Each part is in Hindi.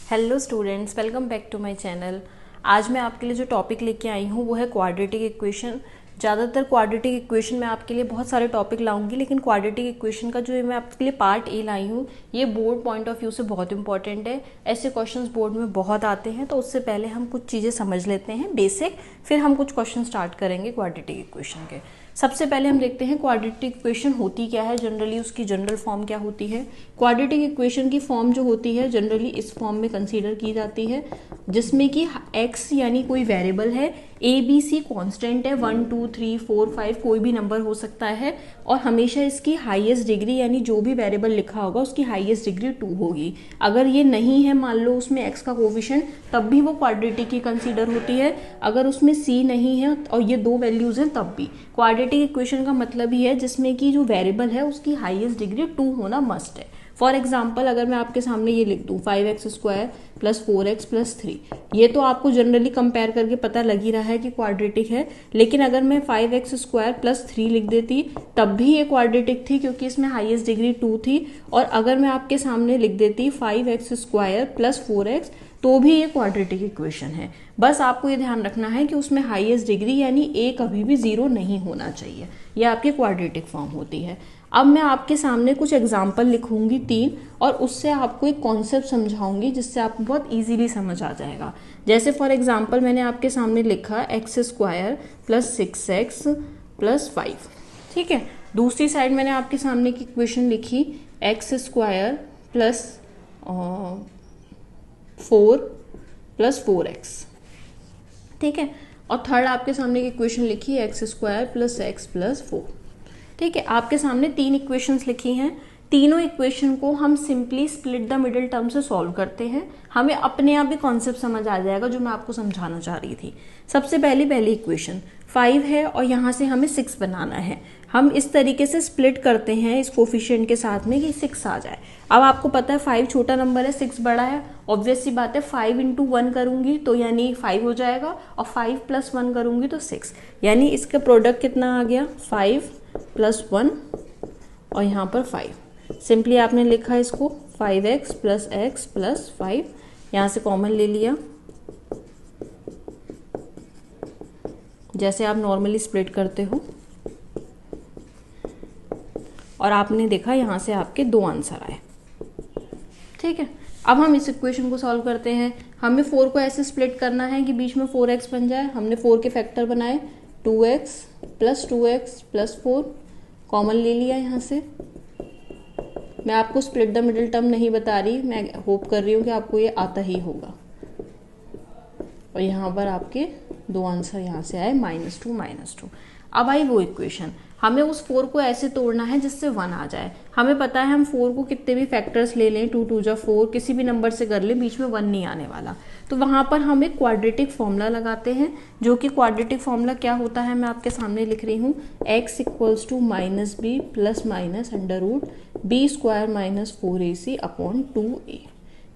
Hello students, welcome back to my channel. आज मैं आपके लिए जो टॉपिक लेके आई हूँ वो है क्वाड्रेटिक इक्वेशन। ज़्यादातर क्वाड्रेटिक इक्वेशन में आपके लिए बहुत सारे टॉपिक लाऊंगी, लेकिन क्वाड्रेटिक इक्वेशन का जो मैं आपके लिए पार्ट ए लाई हूँ ये बोर्ड पॉइंट ऑफ व्यू से बहुत इंपॉर्टेंट है। ऐसे क्वेश्चंस बोर्ड में बहुत आते हैं, तो उससे पहले हम कुछ चीज़ें समझ लेते हैं बेसिक, फिर हम कुछ क्वेश्चन स्टार्ट करेंगे क्वाड्रेटिक इक्वेशन के। सबसे पहले हम देखते हैं क्वाड्रेटिक इक्वेशन होती क्या है, जनरली उसकी जनरल फॉर्म क्या होती है। क्वाड्रेटिक इक्वेशन की फॉर्म जो होती है जनरली इस फॉर्म में कंसीडर की जाती है, जिसमें कि x यानी कोई वेरिएबल है, ए बी सी कॉन्स्टेंट है, 1 2 3 4 5 कोई भी नंबर हो सकता है, और हमेशा इसकी हाईएस्ट डिग्री यानी जो भी वेरिएबल लिखा होगा उसकी हाईएस्ट डिग्री 2 होगी। अगर ये नहीं है, मान लो उसमें x का कोफिशिएंट, तब भी वो क्वाड्रेटिक की कंसीडर होती है। अगर उसमें c नहीं है और ये दो वैल्यूज हैं तब भी। क्वाड्रेटिक इक्वेशन का मतलब ही है जिसमें कि जो वेरिएबल है उसकी हाईएस्ट डिग्री 2 होना मस्ट है। फॉर एग्जाम्पल, अगर मैं आपके सामने ये लिख दूँ 5x² + 4x + 3, ये तो आपको जनरली कंपेयर करके पता लग ही रहा है कि क्वाड्रेटिक है। लेकिन अगर मैं 5x² + 3 लिख देती तब भी ये क्वाड्रेटिक थी, क्योंकि इसमें हाईएस्ट डिग्री 2 थी। और अगर मैं आपके सामने लिख देती 5x² + 4x, तो भी ये क्वाड्रेटिक इक्वेशन है। बस आपको ये ध्यान रखना है कि उसमें हाईएस्ट डिग्री यानी a कभी भी 0 नहीं होना चाहिए। ये आपकी क्वाड्रेटिक फॉर्म होती है। अब मैं आपके सामने कुछ एग्जाम्पल लिखूंगी 3, और उससे आपको एक कॉन्सेप्ट समझाऊंगी जिससे आपको बहुत इजीली समझ आ जाएगा। जैसे फॉर एग्जाम्पल मैंने आपके सामने लिखा x² + 6x + 5, ठीक है। दूसरी साइड मैंने आपके सामने की इक्वेशन लिखी x² + 4 + 4x, ठीक है। और थर्ड आपके सामने की इक्वेशन लिखी x² + x + 4, ठीक है। आपके सामने 3 इक्वेशंस लिखी हैं। तीनों इक्वेशन को हम simply split the middle term से सॉल्व करते हैं। हमें अपने आप ही कॉन्सेप्ट समझ आ जाएगा जो मैं आपको समझाना चाह रही थी। सबसे पहली इक्वेशन 5 है और यहाँ से हमें 6 बनाना है। हम इस तरीके से स्प्लिट करते हैं इस कोफिशिएंट के साथ में कि 6 आ जाए। अब आपको पता है 5 छोटा नंबर है, 6 बड़ा है। ऑब्वियस सी बात है 5 × 1 करूंगी तो यानी 5 हो जाएगा, और 5 + 1 करूंगी तो 6, यानी इसका प्रोडक्ट कितना आ गया 5 + 1 और यहाँ पर 5। सिंपली आपने लिखा इसको 5x + x + 5, यहाँ से कॉमन ले लिया, जैसे आप नॉर्मली स्प्लिट करते हो, और आपने देखा यहाँ से आपके 2 आंसर आए, ठीक है। अब हम इस इक्वेशन को सॉल्व करते हैं। हमें 4 को ऐसे स्प्लिट करना है कि बीच में 4x बन जाए। हमने 4 के फैक्टर बनाए, 2x + 2x + 4, कॉमन ले लिया यहाँ से। मैं आपको स्प्लिट द मिडिल टर्म नहीं बता रही, मैं होप कर रही हूँ कि आपको ये आता ही होगा। और यहाँ पर आपके 2 आंसर यहाँ से आए -2 -2। अब आई वो इक्वेशन, हमें उस 4 को ऐसे तोड़ना है जिससे 1 आ जाए। हमें पता है हम 4 को कितने भी फैक्टर्स ले लें, 2 × 2 = 4, किसी भी नंबर से कर लें, बीच में 1 नहीं आने वाला। तो वहाँ पर हम एक क्वाड्रेटिक फॉर्मूला लगाते हैं, जो कि क्वाड्रेटिक फॉर्मूला क्या होता है मैं आपके सामने लिख रही हूँ। x = -b ± √b² - 4ac/2a।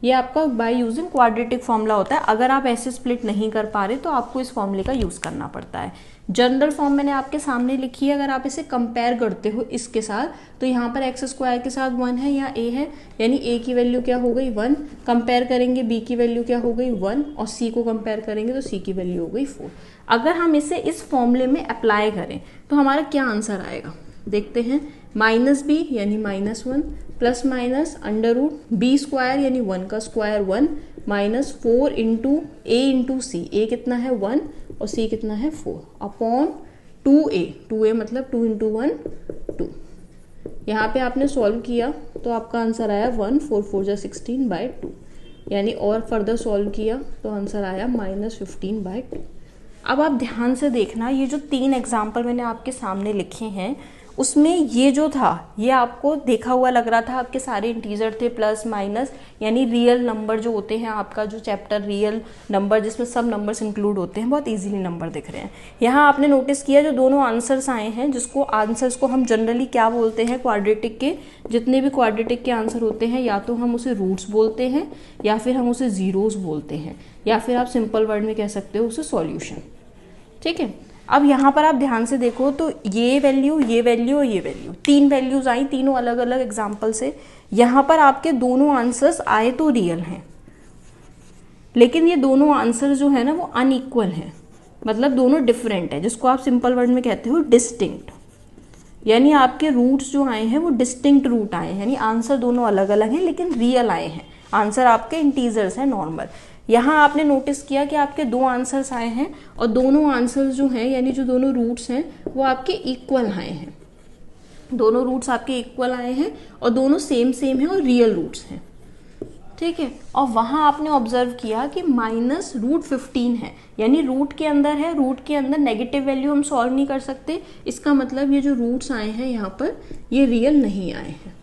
ये आपका बाय यूजिंग क्वाड्रेटिक फॉर्मूला होता है। अगर आप ऐसे स्प्लिट नहीं कर पा रहे तो आपको इस फॉर्मूले का यूज करना पड़ता है। जनरल फॉर्म मैंने आपके सामने लिखी है। अगर आप इसे कंपेयर करते हो इसके साथ, तो यहाँ पर x² के साथ 1 है या a है, यानी a की वैल्यू क्या हो गई 1, कंपेयर करेंगे b की वैल्यू क्या हो गई 1, और c को कंपेयर करेंगे तो c की वैल्यू हो गई 4। अगर हम इसे इस फॉर्मूले में अप्लाई करें तो हमारा क्या आंसर आएगा, देखते हैं। -b यानी -1 ± √b² यानी 1 का स्क्वायर 1 -4 × a × c, a कितना है 1 और c कितना है 4 अपॉन 2a, 2a मतलब 2 × 1 2। यहाँ पे आपने सॉल्व किया तो आपका आंसर आया 1 4 4 = 16/2, यानी और फर्दर सॉल्व किया तो आंसर आया -15/2। अब आप ध्यान से देखना, ये जो 3 एग्जाम्पल मैंने आपके सामने लिखे हैं उसमें ये जो था ये आपको देखा हुआ लग रहा था, आपके सारे इंटीजर थे, प्लस माइनस, यानी रियल नंबर जो होते हैं, आपका जो चैप्टर रियल नंबर जिसमें सब नंबर्स इंक्लूड होते हैं, बहुत इजीली नंबर दिख रहे हैं। यहाँ आपने नोटिस किया जो दोनों आंसर्स आए हैं, जिसको आंसर्स को हम जनरली क्या बोलते हैं, क्वाड्रेटिक के जितने भी क्वाड्रेटिक के आंसर होते हैं या तो हम उसे रूट्स बोलते हैं या फिर हम उसे जीरोस बोलते हैं, या फिर आप सिंपल वर्ड में कह सकते हो उसे सॉल्यूशन, ठीक है। अब यहाँ पर आप ध्यान से देखो तो ये वैल्यू और ये वैल्यू 3 वैल्यूज आई, तीनों अलग अलग एग्जाम्पल से। यहाँ पर आपके दोनों आंसर्स आए तो रियल हैं, लेकिन ये दोनों आंसर जो है ना वो अनइक्वल हैं, मतलब दोनों डिफरेंट है, जिसको आप सिंपल वर्ड में कहते हो डिस्टिंक्ट। यानी आपके रूट्स जो आए हैं वो डिस्टिंक्ट रूट आए हैं, यानी आंसर दोनों अलग अलग हैं लेकिन रियल आए हैं। आंसर आपके इंटीजर्स हैं नॉर्मल। यहाँ आपने नोटिस किया कि आपके दो आंसर्स आए हैं और दोनों आंसर्स जो हैं यानी जो दोनों रूट्स हैं वो आपके इक्वल आए हैं, दोनों रूट्स आपके इक्वल आए हैं और दोनों सेम सेम हैं और रियल रूट्स हैं, ठीक है। और वहाँ आपने ऑब्जर्व किया कि -√15 है, यानी रूट के अंदर है, रूट के अंदर नेगेटिव वैल्यू हम सॉल्व नहीं कर सकते, इसका मतलब ये जो रूट्स आए हैं यहाँ पर ये रियल नहीं आए हैं,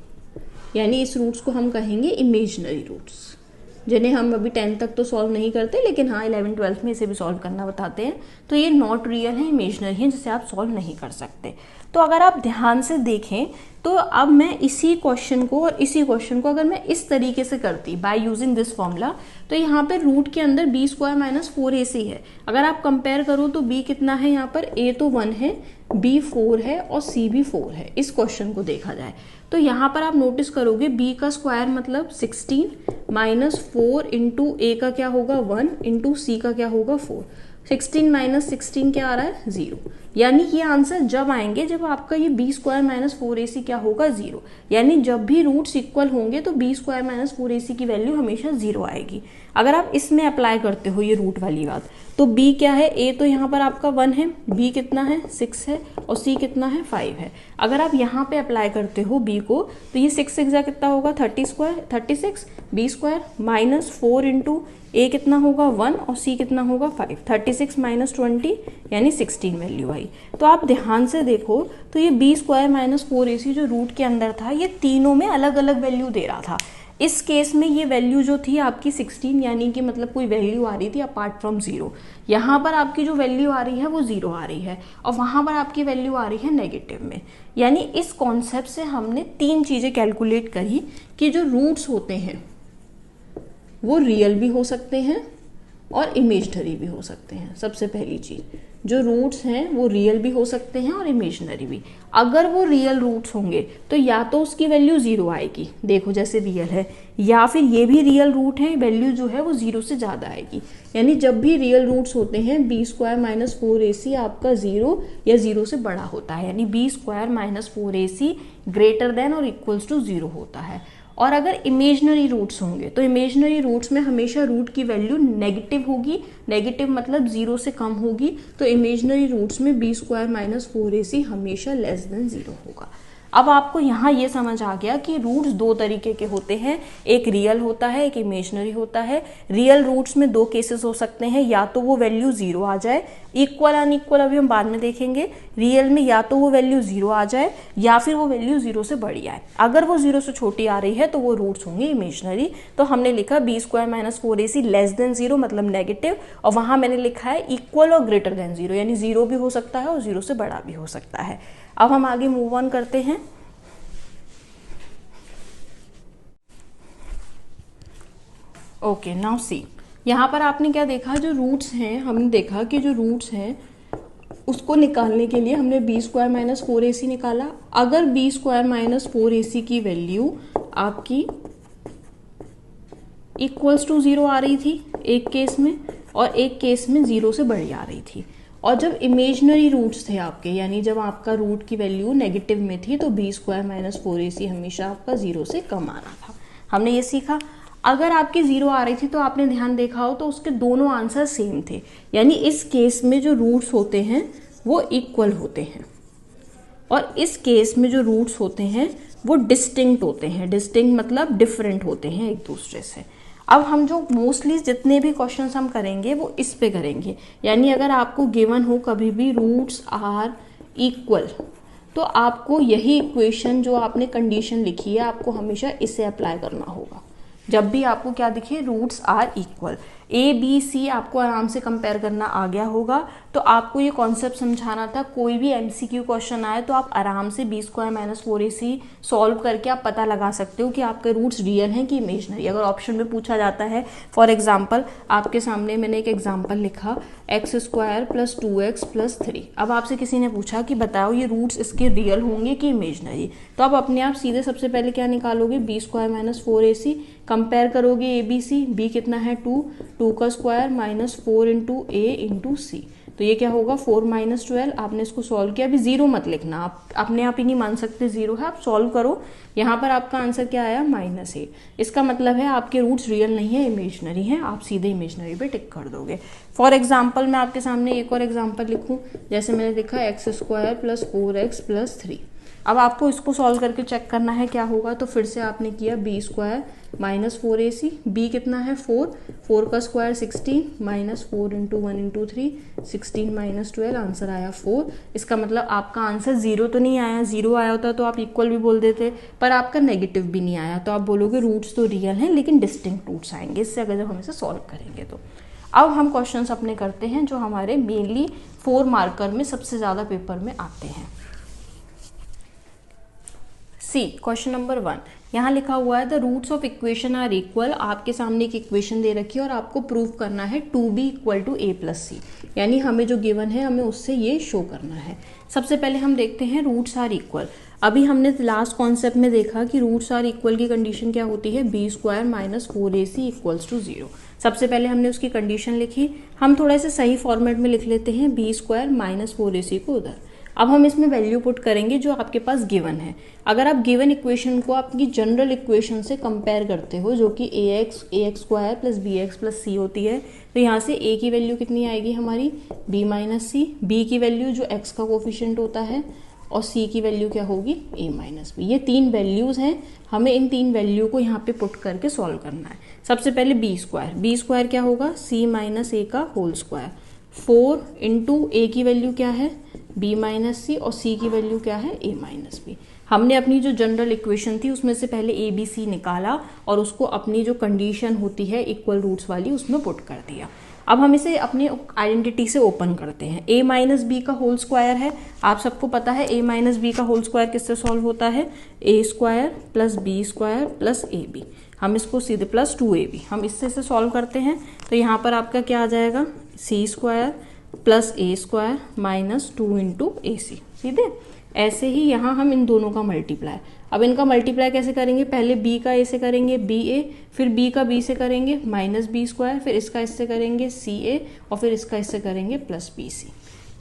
यानी इस रूट्स को हम कहेंगे इमेजिनरी रूट्स, जिन्हें हम अभी 10 तक तो सॉल्व नहीं करते, लेकिन हाँ 11-12 में इसे भी सॉल्व करना बताते हैं। तो ये नॉट रियल है, इमेजिनरी है, जिसे आप सॉल्व नहीं कर सकते। तो अगर आप ध्यान से देखें तो अब मैं इसी क्वेश्चन को और इसी क्वेश्चन को अगर मैं इस तरीके से करती बाय यूजिंग दिस फॉर्मूला, तो यहाँ पे रूट के अंदर b² - 4ac है। अगर आप कंपेयर करो तो b कितना है, यहाँ पर a तो 1 है, b 4 है और c भी 4 है। इस क्वेश्चन को देखा जाए तो यहाँ पर आप नोटिस करोगे b का स्क्वायर मतलब 16 -4 इंटू a का क्या होगा 1 इंटू c का क्या होगा 4। 16 - 16 क्या आ रहा है 0, यानी ये आंसर जब आएंगे जब आपका ये b² - 4ac क्या होगा 0, यानी जब भी रूट्स इक्वल होंगे तो b² - 4ac की वैल्यू हमेशा 0 आएगी। अगर आप इसमें अप्लाई करते हो ये रूट वाली बात, तो b क्या है, a तो यहाँ पर आपका 1 है, b कितना है 6 है और c कितना है 5 है। अगर आप यहाँ पे अप्लाई करते हो b को तो ये 6 6 कितना होगा 36, b² -4 इंटू a कितना होगा 1 और c कितना होगा 5, 36 - 20 यानी 16 वैल्यू आई। तो आप ध्यान से देखो तो ये b² - 4ac जो रूट के अंदर था ये तीनों में अलग अलग वैल्यू दे रहा था। इस केस में ये वैल्यू जो थी आपकी 16, यानी कि मतलब कोई वैल्यू आ रही थी अपार्ट फ्रॉम 0। यहाँ पर आपकी जो वैल्यू आ रही है वो 0 आ रही है और वहाँ पर आपकी वैल्यू आ रही है नेगेटिव में। यानी इस कॉन्सेप्ट से हमने 3 चीज़ें कैलकुलेट करी कि जो रूट्स होते हैं वो रियल भी हो सकते हैं और इमेजिनरी भी हो सकते हैं। सबसे पहली चीज़, जो रूट्स हैं वो रियल भी हो सकते हैं और इमेजिनरी भी। अगर वो रियल रूट्स होंगे तो या तो उसकी वैल्यू 0 आएगी, देखो जैसे रियल है, या फिर ये भी रियल रूट है, वैल्यू जो है वो 0 से ज़्यादा आएगी। यानी जब भी रियल रूट्स होते हैं b² - 4ac आपका 0 या 0 से बड़ा होता है, यानी b² - 4ac ग्रेटर देन और इक्वल्स टू 0 होता है। और अगर इमेजिनरी रूट्स होंगे तो इमेजिनरी रूट्स में हमेशा रूट की वैल्यू नेगेटिव होगी, नेगेटिव मतलब 0 से कम होगी, तो इमेजिनरी रूट्स में b² - 4ac हमेशा लेस देन 0 होगा। अब आपको यहाँ ये समझ आ गया कि रूट्स 2 तरीके के होते हैं, एक रियल होता है, एक इमेजिनरी होता है। रियल रूट्स में 2 केसेस हो सकते हैं, या तो वो वैल्यू 0 आ जाए, इक्वल अनइक्वल अभी हम बाद में देखेंगे। रियल में या तो वो वैल्यू 0 आ जाए या फिर वो वैल्यू 0 से बड़ी आए। अगर वो 0 से छोटी आ रही है तो वो रूट्स होंगे इमेजिनरी। तो हमने लिखा b² - 4ac लेस देन 0 मतलब नेगेटिव, और वहाँ मैंने लिखा है इक्वल और ग्रेटर देन 0, यानी 0 भी हो सकता है और 0 से बड़ा भी हो सकता है। अब हम आगे मूव ऑन करते हैं। ओके, नाउ सी, यहाँ पर आपने क्या देखा, जो रूट्स हैं हमने देखा कि जो रूट्स हैं उसको निकालने के लिए हमने b² - 4ac निकाला। अगर b² - 4ac की वैल्यू आपकी इक्वल्स टू 0 आ रही थी एक केस में, और एक केस में 0 से बड़ी आ रही थी, और जब इमेजिनरी रूट्स थे आपके, यानी जब आपका रूट की वैल्यू नेगेटिव में थी, तो b² - 4ac हमेशा आपका 0 से कम आना था। हमने ये सीखा। अगर आपकी 0 आ रही थी तो आपने ध्यान देखा हो तो उसके दोनों आंसर सेम थे, यानी इस केस में जो रूट्स होते हैं वो इक्वल होते हैं, और इस केस में जो रूट्स होते हैं वो डिस्टिंक्ट होते हैं। डिस्टिंक्ट मतलब डिफरेंट होते हैं एक दूसरे से। अब हम जो मोस्टली जितने भी क्वेश्चंस हम करेंगे वो इस पे करेंगे, यानी अगर आपको गिवन हो कभी भी रूट्स आर इक्वल, तो आपको यही इक्वेशन जो आपने कंडीशन लिखी है आपको हमेशा इसे अप्लाई करना होगा। जब भी आपको क्या दिखे, roots are equal, A B C आपको आराम से कंपेयर करना आ गया होगा। तो आपको ये कॉन्सेप्ट समझाना था, कोई भी एमसीक्यू क्वेश्चन आए तो आप आराम से b² - 4ac सॉल्व करके आप पता लगा सकते हो कि आपके रूट्स रियल हैं कि इमेजिनरी। अगर ऑप्शन में पूछा जाता है, फॉर एग्जाम्पल आपके सामने मैंने एक एग्जाम्पल लिखा x² + 2x + 3। अब आपसे किसी ने पूछा कि बताओ ये रूट्स इसके रियल होंगे कि इमेजिनरी, तो आप अपने आप सीधे सबसे पहले क्या निकालोगे, b² - 4ac कंपेयर करोगे a b c, b कितना है 2, 2 का स्क्वायर माइनस 4 इंटू ए इंटू सी, तो ये क्या होगा 4 माइनस 12। आपने इसको सॉल्व किया, अभी जीरो मत लिखना, आप अपने आप ही नहीं मान सकते जीरो है, आप सॉल्व करो। यहाँ पर आपका आंसर क्या आया -8। इसका मतलब है आपके रूट्स रियल नहीं है, इमेजनरी हैं, आप सीधे इमेजनरी पे टिक कर दोगे। फॉर एग्जाम्पल मैं आपके सामने एक और एग्जाम्पल लिखूँ, जैसे मैंने लिखा x square plus 4x plus 3। अब आपको इसको सॉल्व करके चेक करना है क्या होगा, तो फिर से आपने किया b square minus 4ac, b कितना है 4, 4 का square 16 minus 4 into 1 into 3, 16 minus 12, answer आया 4। इसका मतलब आपका आंसर जीरो तो नहीं आया, जीरो आया होता तो आप इक्वल भी बोल देते, पर आपका नेगेटिव भी नहीं आया, तो आप बोलोगे रूट्स तो रियल हैं लेकिन डिस्टिंक्ट रूट्स आएंगे इससे, अगर जब हम इसे सॉल्व करेंगे तो। अब हम क्वेश्चंस अपने करते हैं जो हमारे मेनली 4 मार्कर में सबसे ज़्यादा पेपर में आते हैं। सी क्वेश्चन नंबर 1, यहाँ लिखा हुआ है the roots of equation are equal. आपके सामने एक इक्वेशन दे रखी है और आपको प्रूव करना है 2b equal to a plus C, यानी हमें जो गिवन है हमें उससे ये शो करना है। सबसे पहले हम देखते हैं रूट्स आर इक्वल। अभी हमने लास्ट कॉन्सेप्ट में देखा कि रूट्स आर इक्वल की कंडीशन क्या होती है, b square minus 4ac equals to 0। सबसे पहले हमने उसकी कंडीशन लिखी, हम थोड़ा सा सही फॉर्मेट में लिख लेते हैं b स्क्वायर माइनस 4ac को उधर। अब हम इसमें वैल्यू पुट करेंगे जो आपके पास गिवन है। अगर आप गिवन इक्वेशन को आपकी जनरल इक्वेशन से कंपेयर करते हो जो कि ax square plus bx plus c होती है, तो यहाँ से a की वैल्यू कितनी आएगी हमारी b माइनस सी, b की वैल्यू जो x का कोफिशिएंट होता है, और c की वैल्यू क्या होगी a माइनस बी। ये 3 वैल्यूज़ हैं, हमें इन 3 वैल्यू को यहाँ पे पुट करके सॉल्व करना है। सबसे पहले b स्क्वायर क्या होगा c माइनस a का होल स्क्वायर, 4 इंटू a की वैल्यू क्या है b माइनस सी, और c की वैल्यू क्या है a माइनस बी। हमने अपनी जो जनरल इक्वेशन थी उसमें से पहले a b c निकाला और उसको अपनी जो कंडीशन होती है इक्वल रूट्स वाली उसमें पुट कर दिया। अब हम इसे अपने आइडेंटिटी से ओपन करते हैं। a माइनस बी का होल स्क्वायर है, आप सबको पता है a माइनस बी का होल स्क्वायर किससे सॉल्व होता है, a square plus B square plus A B. हम इसको सीधे प्लस 2ab हम इससे सॉल्व करते हैं, तो यहाँ पर आपका क्या आ जाएगा c square plus a square minus 2 into A C. सीधे ऐसे ही यहाँ हम इन दोनों का मल्टीप्लाई, अब इनका मल्टीप्लाई कैसे करेंगे, पहले b का a से करेंगे ba, फिर b का b से करेंगे माइनस बी स्क्वायर, फिर इसका इससे करेंगे ca, और फिर इसका इससे करेंगे प्लस bc।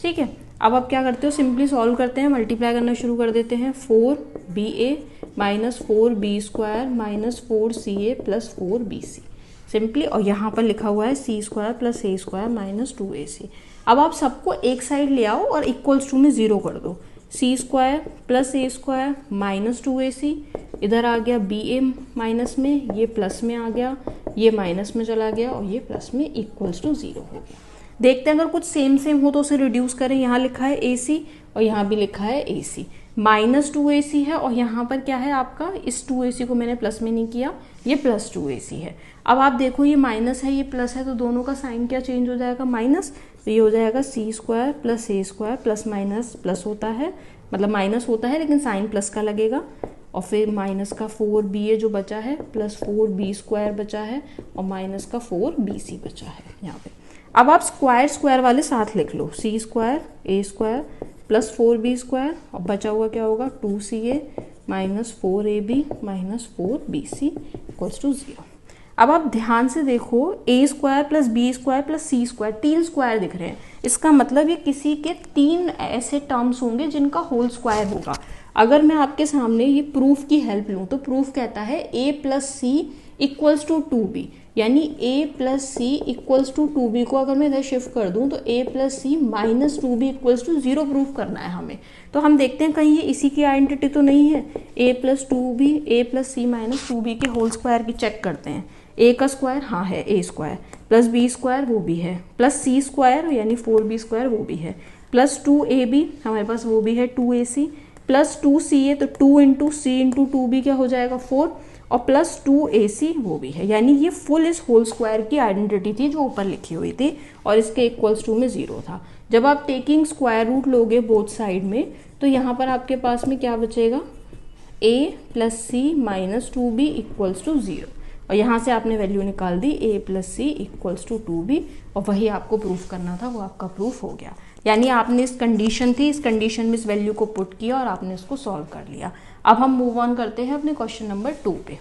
ठीक है, अब आप क्या करते हो, सिंपली सॉल्व करते हैं, मल्टीप्लाई करना शुरू कर देते हैं। 4ba minus 4b square minus 4ca plus 4bc simply, और यहाँ पर लिखा हुआ है c square plus a square minus 2ac। अब आप सबको एक साइड ले आओ और इक्वल्स टू में 0 कर दो, c square plus a square minus 2ac, इधर आ गया ba माइनस में, ये प्लस में आ गया, ये माइनस में चला गया, और ये प्लस में इक्वल्स टू 0 हो गया। देखते हैं अगर कुछ सेम हो तो उसे रिड्यूस करें। यहाँ लिखा है ac और यहाँ भी लिखा है ac, माइनस 2ac है, और यहाँ पर क्या है आपका, इस 2ac को मैंने प्लस में नहीं किया, ये प्लस 2ac है। अब आप देखो ये माइनस है ये प्लस है, तो दोनों का साइन क्या चेंज हो जाएगा, माइनस, तो ये हो जाएगा c square plus a square plus minus plus होता है, मतलब माइनस होता है लेकिन साइन प्लस का लगेगा, और फिर माइनस का 4ba जो बचा है प्लस 4b स्क्वायर बचा है, और माइनस का 4bc बचा है यहाँ पे। अब आप स्क्वायर वाले साथ लिख लो, c square a square plus 4b square, और बचा हुआ क्या होगा 2ca minus 4ab minus 4bc equals to 0। अब आप ध्यान से देखो, a square plus B square plus c square, 3 square दिख रहे हैं, इसका मतलब ये किसी के 3 ऐसे टर्म्स होंगे जिनका होल स्क्वायर होगा। अगर मैं आपके सामने ये प्रूफ की हेल्प लूँ तो प्रूफ कहता है a plus C equals to 2b, यानी a plus C equals to 2b को अगर मैं इधर शिफ्ट कर दूं तो a plus C minus 2b equals to 0 proof करना है हमें। तो हम देखते हैं कहीं ये इसी की आइडेंटिटी तो नहीं है, a plus 2b, a plus C minus 2b के होल स्क्वायर की चेक करते हैं। a का स्क्वायर हाँ है a square, plus b square वो भी है, प्लस c स्क्वायर यानी 4b स्क्वायर वो भी है, प्लस 2ab हमारे पास वो भी है 2ac, प्लस 2ca तो 2 इंटू सी इंटू 2b क्या हो जाएगा 4, और प्लस 2ac वो भी है, यानी ये फुल इस होल स्क्वायर की आइडेंटिटी थी जो ऊपर लिखी हुई थी, और इसके इक्वल्स टू में 0 था। जब आप टेकिंग स्क्वायर रूट लोगे बोथ साइड में तो यहाँ पर आपके पास में क्या बचेगा, a plus C minus 2b equals to 0, और यहाँ से आपने वैल्यू निकाल दी a plus C equals to 2b, और वही आपको प्रूफ करना था, वो आपका प्रूफ हो गया। यानी आपने इस कंडीशन थी, इस कंडीशन में इस वैल्यू को पुट किया और आपने इसको सॉल्व कर लिया। अब हम मूव ऑन करते हैं अपने क्वेश्चन नंबर 2 पे।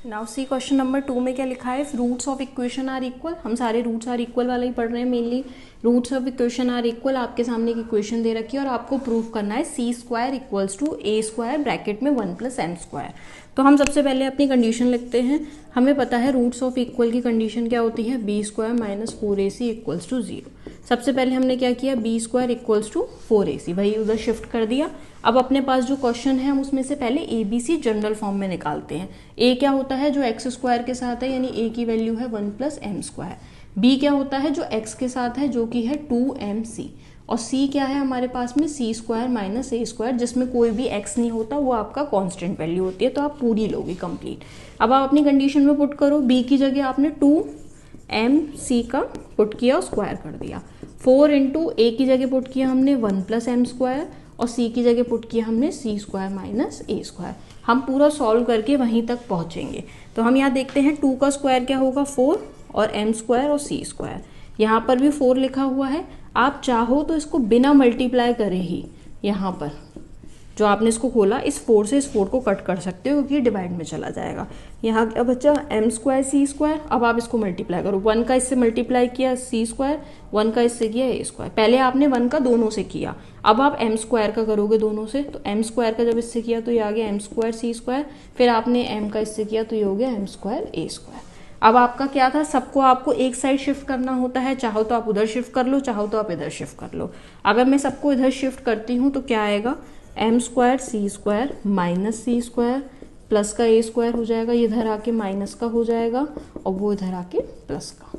नाउ सी क्वेश्चन नंबर 2 में क्या लिखा है, roots of equation are equal. हम सारे रूट्स आर इक्वल वाला ही पढ़ रहे हैं mainly. Roots of equation are equal, आपके सामने एक इक्वेशन दे रखी है और आपको प्रूव करना है C square equals to A square bracket में 1 प्लस एम स्क्वायर। तो हम सबसे पहले अपनी कंडीशन लिखते हैं। हमें पता है रूट्स ऑफ इक्वल की कंडीशन क्या होती है, B square minus 4ac equals to 0। सबसे पहले हमने क्या किया, B square equals to 4ac, वही उधर शिफ्ट कर दिया। अब अपने पास जो क्वेश्चन है हम उसमें से पहले A B C general form में निकालते हैं। ए क्या होता है, जो एक्स स्क्वायर के साथ है, यानी ए की वैल्यू है 1 प्लस एम स्क्वायर। बी क्या होता है, जो एक्स के साथ है, जो कि है 2mc। और सी क्या है हमारे पास में, सी स्क्वायर माइनस ए स्क्वायर, जिसमें कोई भी एक्स नहीं होता, वो आपका कांस्टेंट वैल्यू होती है, तो आप पूरी लोगे कंप्लीट। अब आप अपनी कंडीशन में पुट करो, बी की जगह आपने 2mc का पुट किया और स्क्वायर कर दिया। 4 इंटू ए की जगह पुट किया हमने 1 प्लस एम स्क्वायर, और सी की जगह पुट किया हमने सी स्क्वायर माइनस ए स्क्वायर। हम पूरा सॉल्व करके वहीं तक पहुंचेंगे। तो हम यहाँ देखते हैं 2 का स्क्वायर क्या होगा 4, और एम स्क्वायर और सी स्क्वायर। यहाँ पर भी 4 लिखा हुआ है। आप चाहो तो इसको बिना मल्टीप्लाई करे ही, यहाँ पर जो आपने इसको खोला, इस 4 से इस 4 को कट कर सकते हो, क्योंकि डिवाइड में चला जाएगा। यहाँ क्या बचा, एम स्क्वायर सी स्क्वायर। अब आप इसको मल्टीप्लाई करो, 1 का इससे मल्टीप्लाई किया सी स्क्वायर, 1 का इससे किया ए स्क्वायर। पहले आपने 1 का दोनों से किया, अब आप एम स्क्वायर का करोगे दोनों से। तो एम स्क्वायर का जब इससे किया तो ये आ गया एम स्क्वायर सी स्क्वायर, फिर आपने एम का इससे किया तो ये हो गया एम स्क्वायर ए स्क्वायर। अब आपका क्या था, सबको आपको एक साइड शिफ्ट करना होता है, चाहो तो आप उधर शिफ्ट कर लो, चाहो तो आप इधर शिफ्ट कर लो। अगर मैं सबको इधर शिफ्ट करती हूँ तो क्या आएगा, M square C square minus सी स्क्वायर प्लस का ए स्क्वायर हो जाएगा, ये इधर आके माइनस का हो जाएगा, और वो इधर आके प्लस का।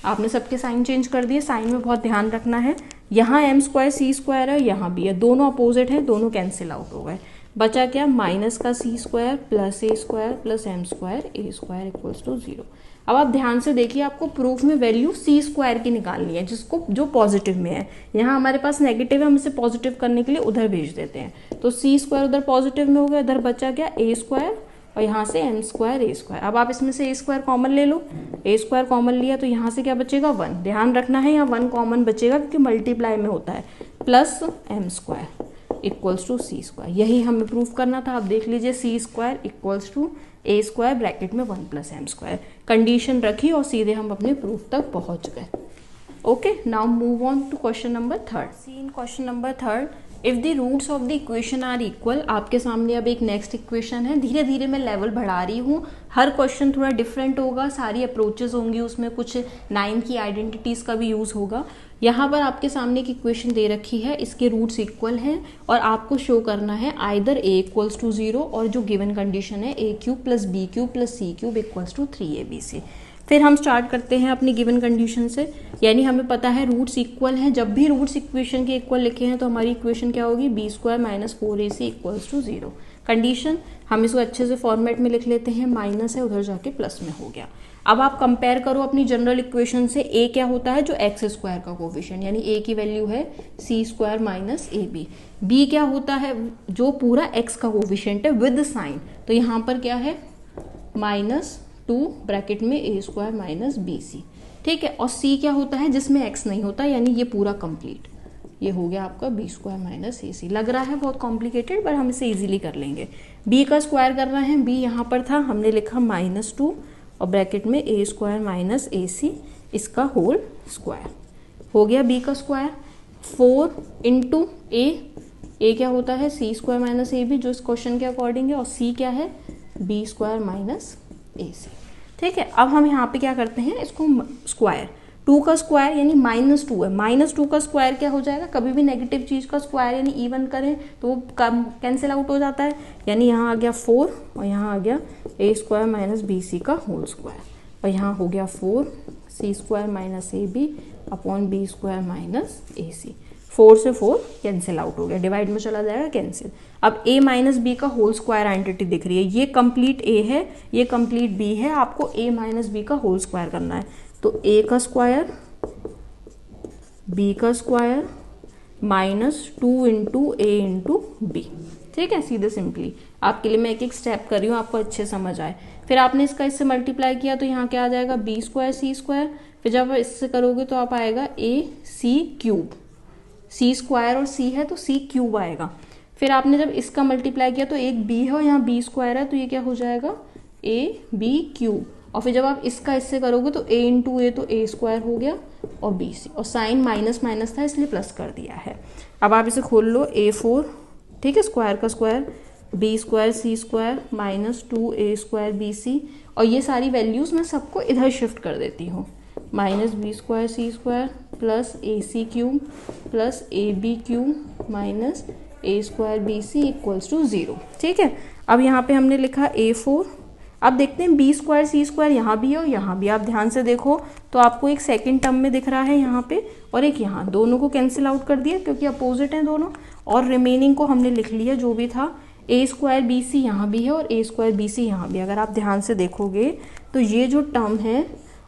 आपने सबके साइन चेंज कर दिए। साइन में बहुत ध्यान रखना है, यहाँ एम स्क्वायर सी स्क्वायर है, यहाँ भी है, दोनों अपोजिट हैं, दोनों कैंसिल आउट हो गए। बचा क्या, माइनस का C square plus A square plus M square A square equals to 0। अब आप ध्यान से देखिए, आपको प्रूफ में वैल्यू सी स्क्वायर की निकालनी है, जिसको जो पॉजिटिव में है। यहाँ हमारे पास नेगेटिव है, हम इसे पॉजिटिव करने के लिए उधर भेज देते हैं। तो सी स्क्वायर उधर पॉजिटिव में हो गया, इधर बचा क्या ए स्क्वायर, और यहाँ से एम स्क्वायर ए स्क्वायर। अब आप इसमें से ए स्क्वायर कॉमन ले लो, ए स्क्वायर कॉमन लिया तो यहाँ से क्या बचेगा 1। ध्यान रखना है यहाँ 1 कॉमन बचेगा, क्योंकि मल्टीप्लाई में होता है, plus M square equals to C square. यही हमें प्रूफ करना था। आप देख लीजिए, C square equals to A square bracket में 1 प्लस एम स्क्वायर। कंडीशन रखी और सीधे हम अपने प्रूफ तक पहुंच गए। Okay, now move on to question number 3। See in question number 3, if the roots of the equation are equal. आपके सामने अब एक नेक्स्ट इक्वेशन है। धीरे धीरे मैं लेवल बढ़ा रही हूँ, हर क्वेश्चन थोड़ा डिफरेंट होगा, सारी अप्रोचेज होंगी, उसमें कुछ 9 की आइडेंटिटीज का भी यूज होगा। यहाँ पर आपके सामने एक इक्वेशन दे रखी है, इसके रूट्स इक्वल हैं, और आपको शो करना है आइदर ए इक्वल्स टू 0, और जो गिवन कंडीशन है A cube plus B cube plus C cube equals to 3abc। फिर हम स्टार्ट करते हैं अपनी गिवन कंडीशन से, यानी हमें पता है रूट्स इक्वल हैं। जब भी रूट्स इक्वेशन के इक्वल लिखे हैं तो हमारी इक्वेशन क्या होगी, B square minus 4ac equals to 0। Condition हम इसको अच्छे से फॉर्मेट में लिख लेते हैं, माइनस है उधर जाके प्लस में हो गया। अब आप कंपेयर करो अपनी जनरल इक्वेशन से, ए क्या होता है, जो एक्स स्क्वायर का कोफिशिएंट, यानी ए की वैल्यू है C square minus A B. B क्या होता है, जो पूरा एक्स का कोफिशिएंट है विद साइन, तो यहाँ पर क्या है -2 ब्रैकेट में ए स्क्वायर माइनस बी सी। ठीक है, और सी क्या होता है, जिसमें एक्स नहीं होता, यानी ये पूरा कंप्लीट, ये हो गया आपका बी स्क्वायर माइनस ए सी। लग रहा है बहुत कॉम्प्लिकेटेड, पर हम इसे इजीली कर लेंगे। बी का स्क्वायर करना है, बी यहाँ पर था, हमने लिखा -2 और ब्रैकेट में ए स्क्वायर माइनस ए सी, इसका होल स्क्वायर हो गया बी का स्क्वायर। 4 इंटू ए क्या होता है, C square minus A B, जो इस क्वेश्चन के अकॉर्डिंग है, और सी क्या है, बी स्क्वायर माइनस ए सी। ठीक है, अब हम यहाँ पे क्या करते हैं, इसको स्क्वायर, 2 का स्क्वायर यानी -2 है, -2 का स्क्वायर क्या हो जाएगा, कभी भी नेगेटिव चीज का स्क्वायर यानी इवन करें तो वो कैंसिल आउट हो जाता है, यानी यहाँ आ गया 4 और यहाँ आ गया A square minus B C का होल स्क्वायर, और यहाँ हो गया 4 C square minus A B upon B square minus A C. 4 से 4 कैंसिल आउट हो गया, डिवाइड में चला जाएगा कैंसिल। अब a माइनस बी का होल स्क्वायर आइडेंटिटी दिख रही है, ये कंप्लीट a है, ये कंप्लीट b है, आपको a माइनस बी का होल स्क्वायर करना है। तो a का स्क्वायर b का स्क्वायर -2 इंटू ए इंटू बी। ठीक है, सीधे सिंपली आपके लिए मैं एक एक स्टेप कर रही हूँ, आपको अच्छे समझ आए। फिर आपने इसका इससे मल्टीप्लाई किया तो यहाँ क्या आ जाएगा, बी स्क्वायर सी स्क्वायर, फिर जब इससे करोगे तो आप आएगा ए सी क्यूब, सी स्क्वायर और सी है तो सी क्यूब आएगा। फिर आपने जब इसका मल्टीप्लाई किया तो एक बी है और यहाँ बी स्क्वायर है, तो ये क्या हो जाएगा ए बी क्यूब, और फिर जब आप इसका इससे करोगे तो a इंटू ए, तो a स्क्वायर हो गया और बी सी, और साइन माइनस माइनस था इसलिए प्लस कर दिया है। अब आप इसे खोल लो, a4, ठीक है, स्क्वायर का square, B square C square minus 2a square B C, और ये सारी वैल्यूज़ मैं सबको इधर शिफ्ट कर देती हूँ, minus B square C square plus A C cube plus A B cube minus A square B C equals to 0। ठीक है, अब यहाँ पे हमने लिखा a4। अब देखते हैं बी स्क्वायर सी स्क्वायर यहाँ भी है और यहाँ भी, आप ध्यान से देखो तो आपको एक सेकंड टर्म में दिख रहा है यहाँ पे और एक यहाँ, दोनों को कैंसिल आउट कर दिया क्योंकि अपोजिट हैं दोनों, और रिमेनिंग को हमने लिख लिया जो भी था, ए स्क्वायर बी सी यहाँ भी है और ए स्क्वायर बी सी यहाँ भी। अगर आप ध्यान से देखोगे तो ये जो टर्म है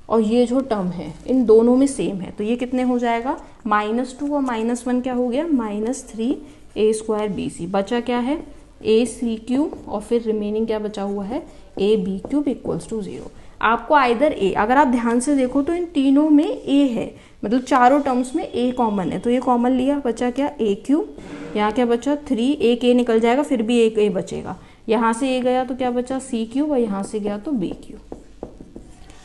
और ये जो टर्म है इन दोनों में सेम है, तो ये कितने हो जाएगा, -2 और -1 क्या हो गया, -3 ए स्क्वायर बी सी, बचा क्या है ए सी क्यूब, और फिर रिमेनिंग क्या बचा हुआ है A B cube equals to 0। आपको आइदर ए, अगर आप ध्यान से देखो तो इन तीनों में ए है, मतलब चारों टर्म्स में ए कॉमन है, तो ये कॉमन लिया, बचा क्या ए क्यूब, यहाँ क्या बचा 3, एक ए निकल जाएगा फिर भी एक ए बचेगा, यहाँ से ए गया तो क्या बचा सी क्यूब और यहाँ से गया तो बी क्यूब।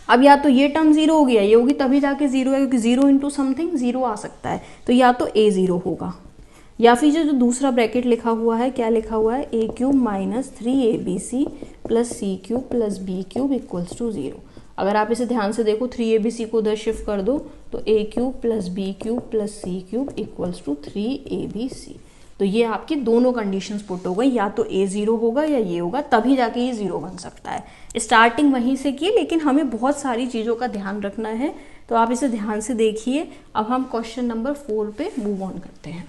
अब या तो ये टर्म 0 हो गया, ये होगी तभी जाके 0 है, क्योंकि 0 इंटू समथिंग 0 आ सकता है, तो या तो ए 0 होगा, या फिर जो दूसरा ब्रैकेट लिखा हुआ है, क्या लिखा हुआ है, A cube minus 3abc plus C cube plus B cube equals to 0। अगर आप इसे ध्यान से देखो 3abc को उधर शिफ्ट कर दो तो A cube plus B cube plus C cube equals to 3abc। तो ये आपकी दोनों कंडीशंस पुट हो गई, या तो ए 0 होगा या ये होगा, तभी जाके ये 0 बन सकता है। स्टार्टिंग वहीं से की, लेकिन हमें बहुत सारी चीज़ों का ध्यान रखना है, तो आप इसे ध्यान से देखिए। अब हम क्वेश्चन नंबर 4 पे मूव ऑन करते हैं।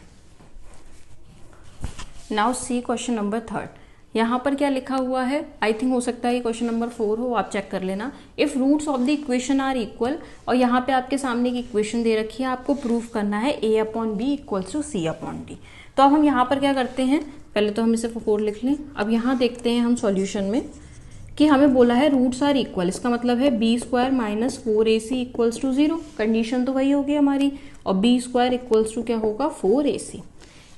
Now see question number 3। यहाँ पर क्या लिखा हुआ है, आई थिंक हो सकता है ये क्वेश्चन नंबर 4 हो, आप चेक कर लेना। If roots of the equation are equal, और यहाँ पे आपके सामने की इक्वेशन दे रखी है, आपको प्रूफ करना है a upon B equals to C upon D. तो अब हम यहाँ पर क्या करते हैं, पहले तो हम इसे 4 लिख लें। अब यहाँ देखते हैं हम सॉल्यूशन में कि हमें बोला है रूट्स आर इक्वल, इसका मतलब है B square minus 4ac equals to 0, condition तो वही होगी हमारी, और बी स्क्वायर इक्वल्स टू क्या होगा 4ac।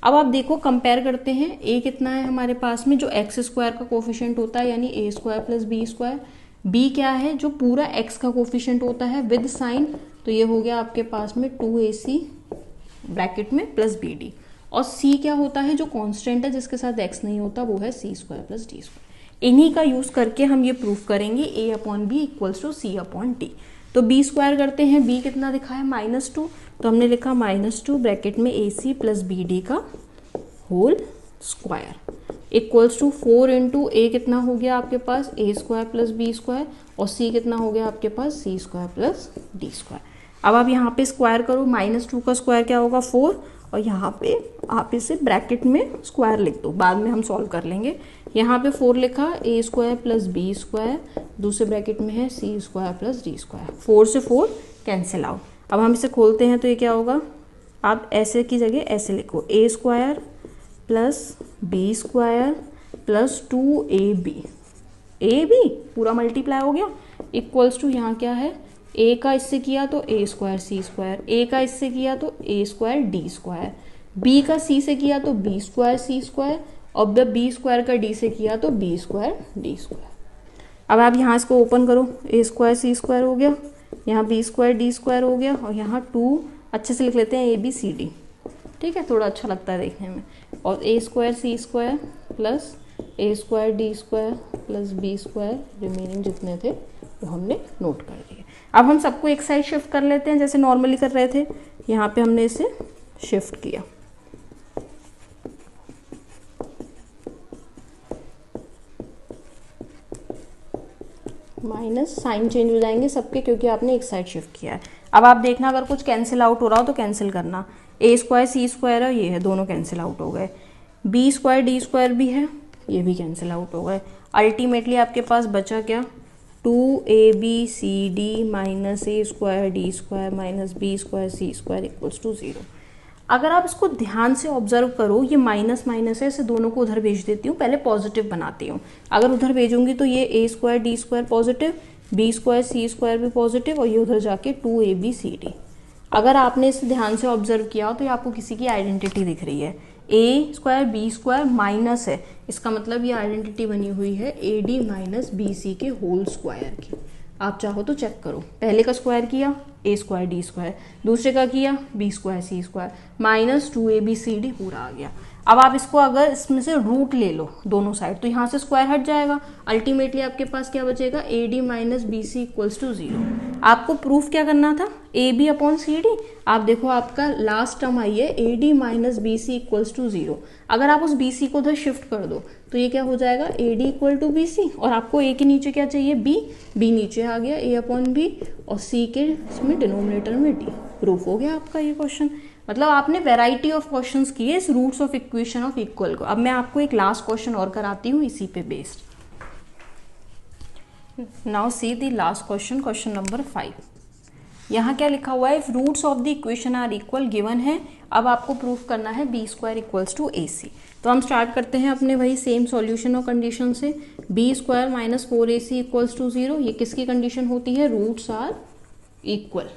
अब आप देखो कंपेयर करते हैं, a कितना है हमारे पास में, जो एक्स स्क्वायर का कोफिशिएंट होता है यानी A square plus B square, b क्या है जो पूरा x का कोफिशिएंट होता है विद साइन, तो ये हो गया आपके पास में 2ac ब्रैकेट में प्लस bd, और c क्या होता है जो कांस्टेंट है जिसके साथ x नहीं होता, वो है C square plus D square. इन्हीं का यूज करके हम ये प्रूफ करेंगे a upon B equals to C upon D. तो b स्क्वायर करते हैं, b कितना दिखा है -2, तो हमने लिखा -2 ब्रैकेट में ac प्लस बी डी का whole square equals to 4 into A कितना हो गया आपके पास a square plus B square, और c कितना हो गया आपके पास c square plus D square. अब आप यहाँ पे स्क्वायर करो, -2 का स्क्वायर क्या होगा 4, और यहाँ पे आप इसे ब्रैकेट में स्क्वायर लिख दो, बाद में हम सॉल्व कर लेंगे। यहाँ पे 4 लिखा, a square plus B square, दूसरे ब्रैकेट में है c square plus D square, 4 से 4 कैंसिल आउट। अब हम इसे खोलते हैं तो ये क्या होगा, आप ऐसे की जगह ऐसे लिखो, a square plus B square plus 2ab, ab पूरा मल्टीप्लाई हो गया इक्वल्स टू यहाँ क्या है, a का इससे किया तो a square C square, a का इससे किया तो a square D square, b का c से किया तो b स्क्वायर सी स्क्वायर, और b स्क्वायर का d से किया तो b स्क्वायर डी स्क्वायर। अब आप यहाँ इसको ओपन करो, a स्क्वायर सी स्क्वायर हो गया, यहाँ b स्क्वायर डी स्क्वायर हो गया, और यहाँ 2 अच्छे से लिख लेते हैं a b c d, ठीक है, थोड़ा अच्छा लगता है देखने में, और a square C square plus a square D square plus b square, remaining जितने थे वो हमने नोट कर दिए। अब हम सबको एक साइड शिफ्ट कर लेते हैं जैसे नॉर्मली कर रहे थे, यहाँ पे हमने इसे शिफ्ट किया, माइनस साइन चेंज हो जाएंगे सबके क्योंकि आपने एक साइड शिफ्ट किया है। अब आप देखना अगर कुछ कैंसिल आउट हो रहा हो तो कैंसिल करना, a स्क्वायर सी स्क्वायर है, ये है, दोनों कैंसिल आउट हो गए, b स्क्वायर डी स्क्वायर भी है, ये भी कैंसिल आउट हो गए। अल्टीमेटली आपके पास बचा क्या, 2abcd minus a square D square minus b square C square equals to 0। अगर आप इसको ध्यान से ऑब्जर्व करो, ये माइनस माइनस है, इसे दोनों को उधर भेज देती हूँ, पहले पॉजिटिव बनाती हूँ। अगर उधर भेजूंगी तो ये a square D square positive, b square C square भी पॉजिटिव, और ये उधर जाके 2abcd। अगर आपने इसे ध्यान से ऑब्जर्व किया हो तो ये आपको किसी की आइडेंटिटी दिख रही है, A square B square minus है, इसका मतलब ये आइडेंटिटी बनी हुई है A D minus B C के होल स्क्वायर की। आप चाहो तो चेक करो, पहले का स्क्वायर किया ए स्क्वायर डी स्क्वायर, दूसरे का किया B square C square minus 2abcd पूरा आ गया। अब आप इसको अगर इसमें से रूट ले लो दोनों साइड तो यहाँ से स्क्वायर हट जाएगा, अल्टीमेटली आपके पास क्या बचेगा A D minus B C equals to 0। आपको प्रूफ क्या करना था, A B upon C D. आप देखो आपका लास्ट टर्म आई है A D minus B C equals to 0। अगर आप उस बी सी को उधर शिफ्ट कर दो तो ये क्या हो जाएगा A D equal to B C, और आपको ए के नीचे क्या चाहिए बी, बी नीचे आ गया ए अपॉन बी और सी के इसमें डिनोमिनेटर में डी। प्रूफ हो गया आपका ये क्वेश्चन। मतलब आपने वैरायटी ऑफ क्वेश्चंस किए इस roots of equation of equal को। अब मैं आपको एक लास्ट क्वेश्चन और कराती हूँ इसी पे based. Now see the last question, question number 5। यहाँ क्या लिखा हुआ है, if roots of the equation are equal given है। अब आपको प्रूफ करना है B square equals to A C. तो हम स्टार्ट करते हैं अपने वही सेम सॉल्यूशन और कंडीशन से। B square minus 4ac equals to 0, ये किसकी कंडीशन होती है, रूट्स आर इक्वल,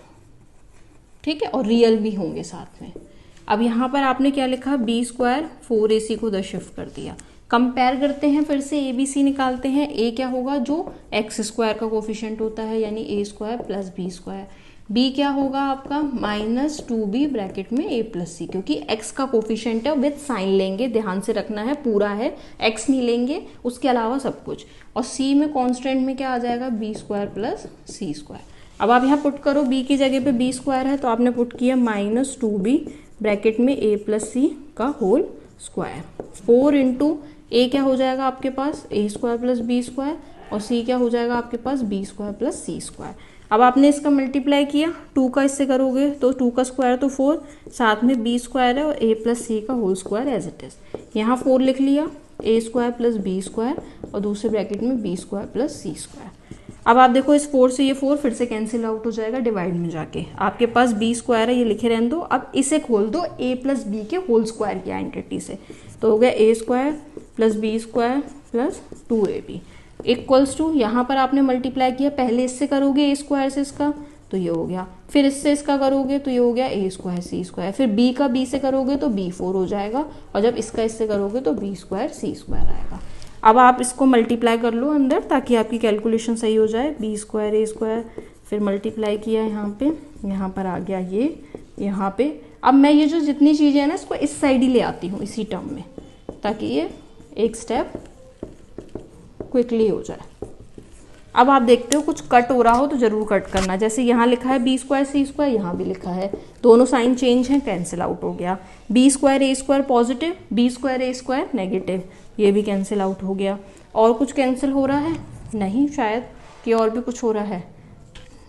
ठीक है, और रियल भी होंगे साथ में। अब यहाँ पर आपने क्या लिखा, बी स्क्वायर 4ac को 10 शिफ्ट कर दिया। कंपेयर करते हैं, फिर से ए बी सी निकालते हैं। ए क्या होगा, जो एक्स स्क्वायर का कोफिशिएंट होता है यानी A square plus B square. B क्या होगा आपका माइनस 2b ब्रैकेट में ए प्लस सी, क्योंकि एक्स का कोफिशिएंट है, विद साइन लेंगे, ध्यान से रखना है, पूरा है, एक्स नहीं लेंगे, उसके अलावा सब कुछ। और सी में कॉन्स्टेंट में क्या आ जाएगा, B square plus C square. अब आप यहाँ पुट करो, बी की जगह पे बी स्क्वायर है तो आपने पुट किया माइनस 2b ब्रैकेट में ए प्लस सी का होल स्क्वायर। 4 इंटू ए क्या हो जाएगा आपके पास ए स्क्वायर प्लस बी स्क्वायर, और सी क्या हो जाएगा आपके पास B square plus C square. अब आपने इसका मल्टीप्लाई किया, 2 का इससे करोगे तो 2 का स्क्वायर तो 4, साथ में बी स्क्वायर है और ए प्लस सी का whole square as it is. यहाँ 4 लिख लिया, A square plus B square और दूसरे ब्रैकेट में B square plus C square. अब आप देखो इस 4 से ये 4 फिर से कैंसिल आउट हो जाएगा डिवाइड में जाके। आपके पास बी स्क्वायर है, ये लिखे रहने दो। अब इसे खोल दो ए प्लस बी के होल स्क्वायर की आइडेंटिटी से, तो हो गया A square plus B square plus 2ab equals to, यहाँ पर आपने मल्टीप्लाई किया, पहले इससे करोगे ए स्क्वायर से इसका तो ये हो गया, फिर इससे इसका करोगे तो ये हो गया ए स्क्वायर सी स्क्वायर, फिर बी का बी से करोगे तो बी 4 हो जाएगा, और जब इसका इससे करोगे तो बी स्क्वायर सी स्क्वायर आएगा। अब आप इसको मल्टीप्लाई कर लो अंदर ताकि आपकी कैलकुलेशन सही हो जाए। बी स्क्वायर ए स्क्वायर फिर मल्टीप्लाई किया यहाँ पे, यहाँ पर आ गया ये यहाँ पे। अब मैं ये जो जितनी चीज़ें हैं ना इसको इस साइड ही ले आती हूँ इसी टर्म में, ताकि ये एक स्टेप क्विकली हो जाए। अब आप देखते हो कुछ कट हो रहा हो तो जरूर कट करना, जैसे यहाँ लिखा है बी स्क्वायर सी स्क्वायर, यहाँ भी लिखा है, दोनों साइन चेंज हैं, कैंसिल आउट हो गया। B square A square positive, B square A square negative, ये भी कैंसिल आउट हो गया। और कुछ कैंसिल हो रहा है नहीं, शायद कि और भी कुछ हो रहा है,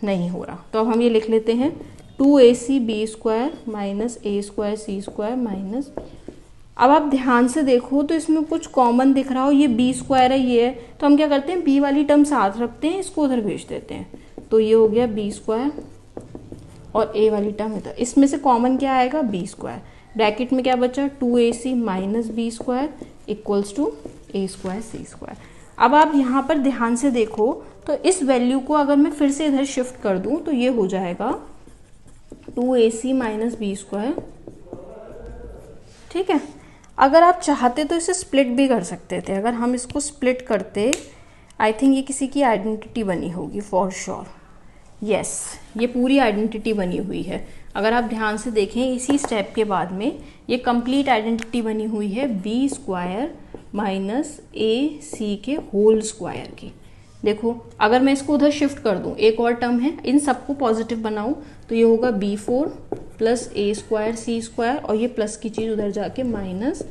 नहीं हो रहा। तो अब हम ये लिख लेते हैं 2ac B square minus A square C square minus. अब आप ध्यान से देखो तो इसमें कुछ कॉमन दिख रहा हो, ये बी स्क्वायर है ये है, तो हम क्या करते हैं बी वाली टर्म साथ रखते हैं, इसको उधर भेज देते हैं, तो ये हो गया बी स्क्वायर और ए वाली टर्म इधर। इसमें से कॉमन क्या आएगा बी स्क्वायर, ब्रैकेट में क्या बचा 2ac minus B square equals to A square C square. अब आप यहाँ पर ध्यान से देखो तो इस वैल्यू को अगर मैं फिर से इधर शिफ्ट कर दूँ तो ये हो जाएगा 2ac माइनस बी स्क्वायर, ठीक है। अगर आप चाहते तो इसे स्प्लिट भी कर सकते थे, अगर हम इसको स्प्लिट करते आई थिंक ये किसी की आइडेंटिटी बनी होगी फॉर श्योर, यस ये पूरी आइडेंटिटी बनी हुई है। अगर आप ध्यान से देखें इसी स्टेप के बाद में ये कंप्लीट आइडेंटिटी बनी हुई है बी स्क्वायर माइनस ए सी के होल स्क्वायर की। देखो अगर मैं इसको उधर शिफ्ट कर दूं, एक और टर्म है, इन सबको पॉजिटिव बनाऊं तो ये होगा b4 plus A square C square, और ये प्लस की चीज़ उधर जाके माइनस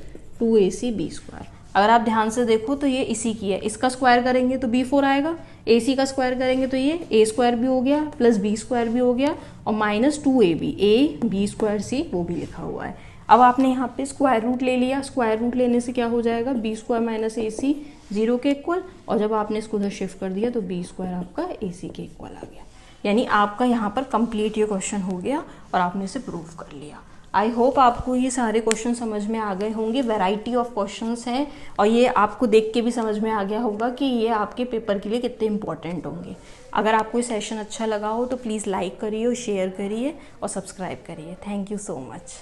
2ac बी स्क्वायर। अगर आप ध्यान से देखो तो ये इसी की है, इसका स्क्वायर करेंगे तो b4 आएगा, ac का स्क्वायर करेंगे तो ये a स्क्वायर भी हो गया प्लस b स्क्वायर भी हो गया, और minus 2ab a b square C वो भी लिखा हुआ है। अब आपने यहाँ पे स्क्वायर रूट ले लिया, स्क्वायर रूट लेने से क्या हो जाएगा बी स्क्वायर माइनस ए सी 0 के इक्वल, और जब आपने इसको उधर शिफ्ट कर दिया तो बी स्क्वायर आपका ए सी के इक्वल आ गया। यानी आपका यहाँ पर कंप्लीट ये क्वेश्चन हो गया और आपने इसे प्रूव कर लिया। आई होप आपको ये सारे क्वेश्चन समझ में आ गए होंगे, वैरायटी ऑफ क्वेश्चंस हैं और ये आपको देख के भी समझ में आ गया होगा कि ये आपके पेपर के लिए कितने इंपॉर्टेंट होंगे। अगर आपको ये सेशन अच्छा लगा हो तो प्लीज़ लाइक करिए और शेयर करिए और सब्सक्राइब करिए। Thank you so much.